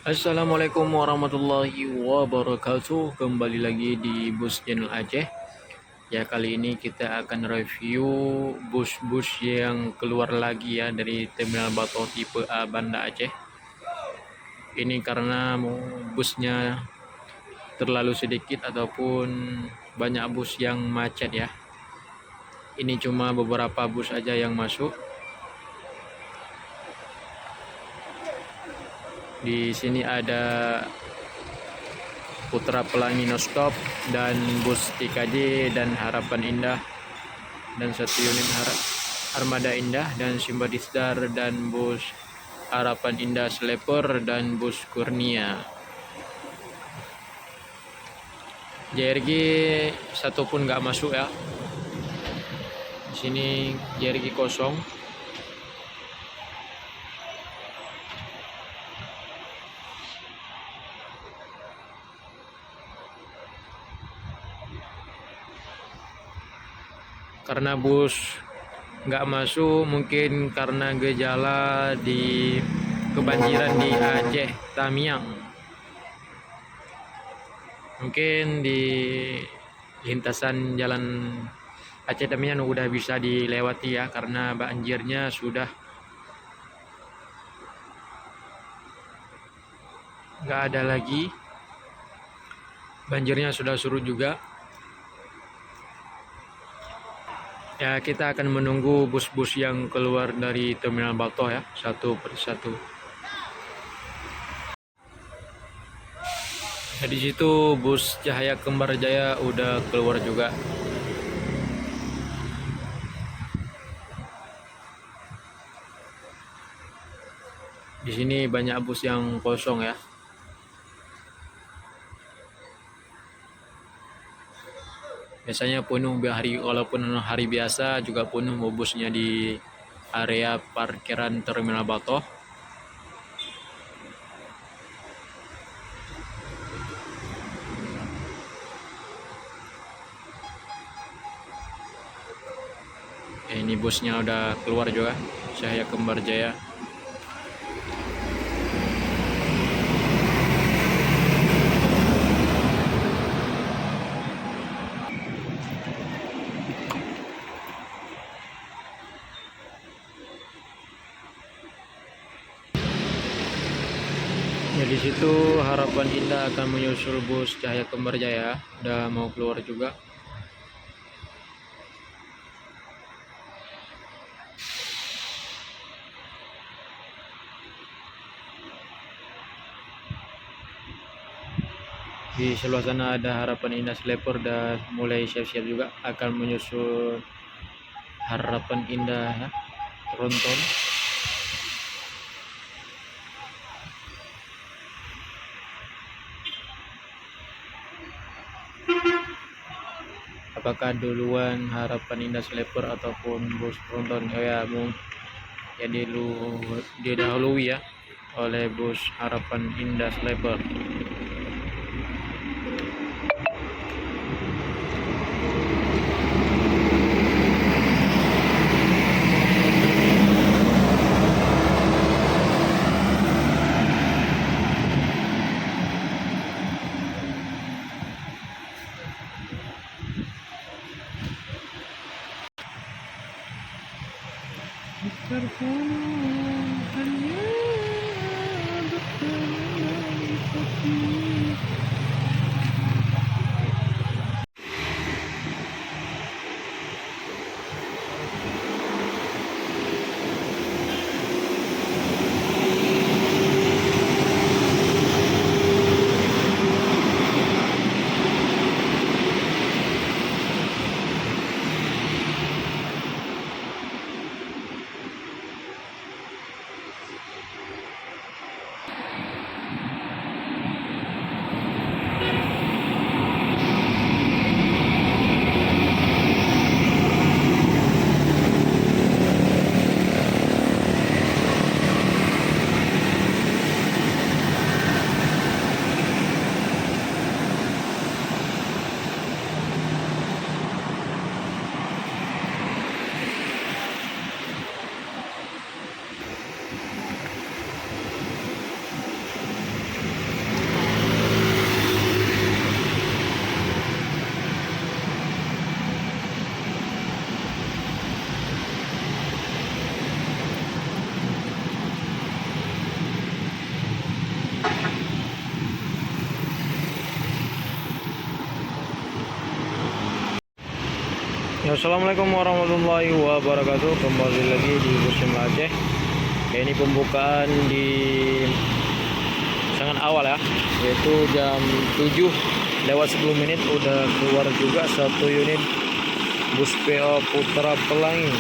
Assalamualaikum warahmatullahi wabarakatuh. Kembali lagi di Bus Channel Aceh. Ya, kali ini kita akan review bus-bus yang keluar lagi ya dari Terminal Bato tipe A Banda Aceh. Ini karena busnya terlalu sedikit ataupun banyak bus yang macet ya. Ini cuma beberapa bus aja yang masuk. Di sini ada Putra Pelangi Nonstop dan bus TKJ dan Harapan Indah dan satu unit Armada Indah dan Simbadistar dan bus Harapan Indah Sleeper dan bus Kurnia. JRG satu pun nggak masuk ya. Di sini JRG kosong. Karena bus nggak masuk mungkin karena gejala di kebanjiran di Aceh Tamiang. Mungkin di lintasan jalan Aceh Tamiang udah bisa dilewati ya karena banjirnya sudah nggak ada lagi. Banjirnya sudah surut juga. Ya, kita akan menunggu bus-bus yang keluar dari Terminal Bato ya, satu persatu. Nah, di situ bus Cahaya Kembar Jaya udah keluar juga. Di sini banyak bus yang kosong ya. Biasanya penuh walaupun hari biasa juga penuh busnya di area parkiran Terminal Bato. Ini busnya udah keluar juga, Cahaya Kembar Jaya. Ya, di situ Harapan Indah akan menyusul bus Cahaya Kembar Jaya, udah mau keluar juga. Di sebelah sana ada Harapan Indah Sleeper dan mulai siap-siap juga akan menyusul Harapan Indah ya, Tronton. Apakah duluan Harapan Indah Sleeper ataupun bus Tronton? Oh ya, ya didahului ya oleh bus Harapan Indah Sleeper. Assalamualaikum warahmatullahi wabarakatuh. Kembali lagi di Bus Channel Aceh. Ini pembukaan di sangat awal ya, yaitu jam 7 lewat 10 menit udah keluar juga satu unit bus PO Putra Pelangi.